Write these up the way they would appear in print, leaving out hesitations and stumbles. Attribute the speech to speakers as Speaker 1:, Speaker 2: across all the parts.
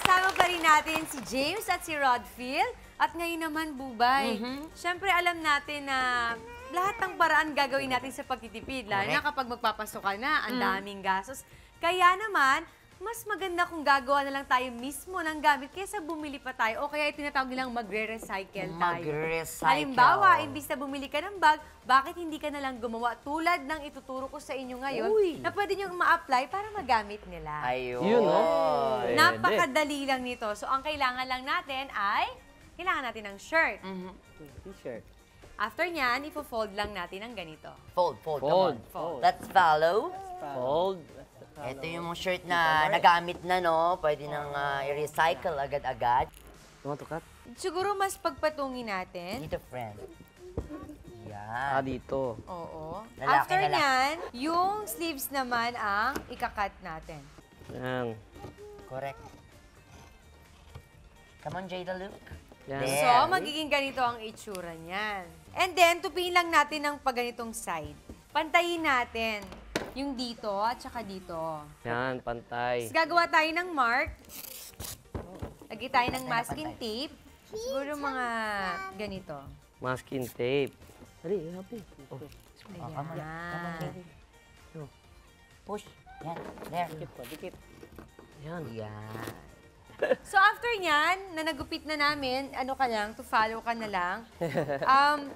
Speaker 1: kasama pa rin natin si James at si Rodfield. At ngayon naman, Bubay, syempre alam natin na lahat ng paraan gagawin natin sa pagtitipid. Lalo na kapag magpapasok ka na, ang daming gastos. Kaya naman, mas maganda kung gagawa na lang tayo mismo ng gamit kaysa bumili pa tayo o kaya tinatawag nilang magre-recycle tayo.
Speaker 2: Magre-recycle.
Speaker 1: Halimbawa, imbis na bumili ka ng bag, bakit hindi ka na lang gumawa tulad ng ituturo ko sa inyo ngayon na pwede nyo ma-apply para magamit nila.
Speaker 2: Ayun.
Speaker 3: Yun, no?
Speaker 1: Napakadali lang nito. So, ang kailangan lang natin ay, kailangan natin ng shirt.
Speaker 3: T-shirt.
Speaker 1: After nyan, ifo-fold lang natin ng ganito.
Speaker 2: Fold. Come
Speaker 3: Fold.
Speaker 2: on.
Speaker 1: Fold.
Speaker 2: Let's follow.
Speaker 3: Fold.
Speaker 2: Ito yung mga shirt na nagamit na, no? Pwede nang i-recycle agad-agad.
Speaker 3: Tumatukat.
Speaker 1: Siguro mas pagpatungin natin.
Speaker 2: Dito, friend. Yan.
Speaker 3: Dito.
Speaker 1: Oo.
Speaker 2: Lalaki
Speaker 1: After
Speaker 2: na lang.
Speaker 1: nyan, yung sleeves naman ang ikakat natin.
Speaker 3: Yan.
Speaker 2: Correct. Come on, Jada Luke.
Speaker 3: Yan.
Speaker 2: There.
Speaker 1: So, magiging ganito ang itsura niyan. And then, tupiin lang natin ng paganitong side. Pantayin natin yung dito at saka dito.
Speaker 3: Yan, pantay.
Speaker 1: Tapos gagawa tayo ng mark. Lagi tayo ng
Speaker 2: Pantay na
Speaker 1: masking
Speaker 2: pantay.
Speaker 1: tape. Siguro mga ganito.
Speaker 3: Masking tape. Dali, happy. Oh.
Speaker 2: Come on.
Speaker 1: Ayan.
Speaker 2: baby. Push. Yan. There.
Speaker 3: Dikit. Yan.
Speaker 2: Yan.
Speaker 1: So after nyan, na nagupit na namin, ano ka lang, to follow ka na lang,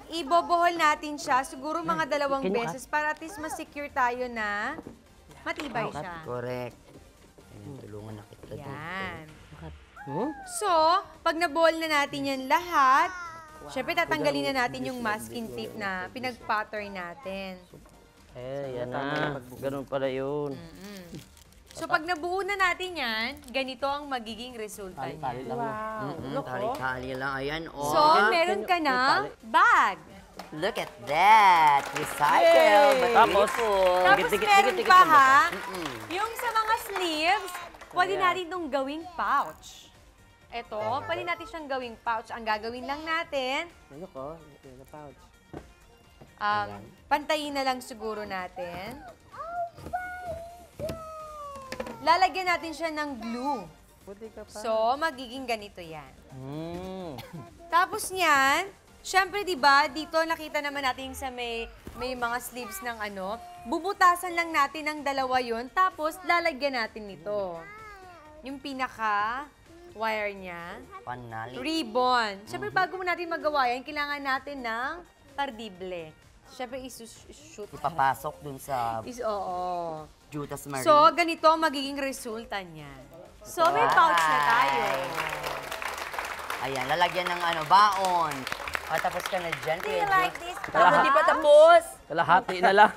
Speaker 1: ibobohol natin siya, siguro mga 2 beses para at least mas-secure tayo na matibay siya.
Speaker 2: Correct. Ayan, tulungan na kita dito.
Speaker 1: Yan.
Speaker 3: Huh?
Speaker 1: So, pag nabohol na natin yan lahat, syempre tatanggalin na natin yung masking tape na pinag-pattern natin.
Speaker 3: Yan na. Ganun pala yun.
Speaker 1: So, pag nabuo na natin yan, ganito ang magiging resulta niya.
Speaker 2: Tali-tali lang. Ayan, oh.
Speaker 1: So, meron ka na bag.
Speaker 2: Look at that. Recycle. But
Speaker 3: Tapos,
Speaker 2: beautiful.
Speaker 1: Tapos
Speaker 3: Dikit,
Speaker 1: meron
Speaker 3: dikit
Speaker 1: pa
Speaker 3: lang ba?
Speaker 1: ha, yung sa mga sleeves, pwede natin itong gawing pouch. Ito, pwede natin siyang gawing pouch. Ang gagawin lang natin,
Speaker 3: Ano ko? Yung pouch.
Speaker 1: pantayin na lang siguro natin. Lalagyan natin siya ng glue.
Speaker 3: Puti ka pa.
Speaker 1: So, magiging ganito yan. Tapos niyan, syempre 'di ba, dito nakita naman natin sa may mga sleeves ng ano, bubutasan lang natin ng 2 'yon, tapos lalagyan natin nito. Yung pinaka wire niya,
Speaker 2: Panali.
Speaker 1: ribbon. Syempre bago mo natin magawa yan, kailangan natin ng tardible. Syempre isus-shoot.
Speaker 2: Ipapasok dun sa
Speaker 1: Oo.
Speaker 2: Jutas Marie.
Speaker 1: So, ganito ang magiging resulta niya. So, may pouch na tayo.
Speaker 2: Ayan, lalagyan ng baon. O, tapos ka na dyan.
Speaker 1: Do you like this
Speaker 2: Tapos
Speaker 1: pouch?
Speaker 2: di pa tapos.
Speaker 3: Kalahati na lang.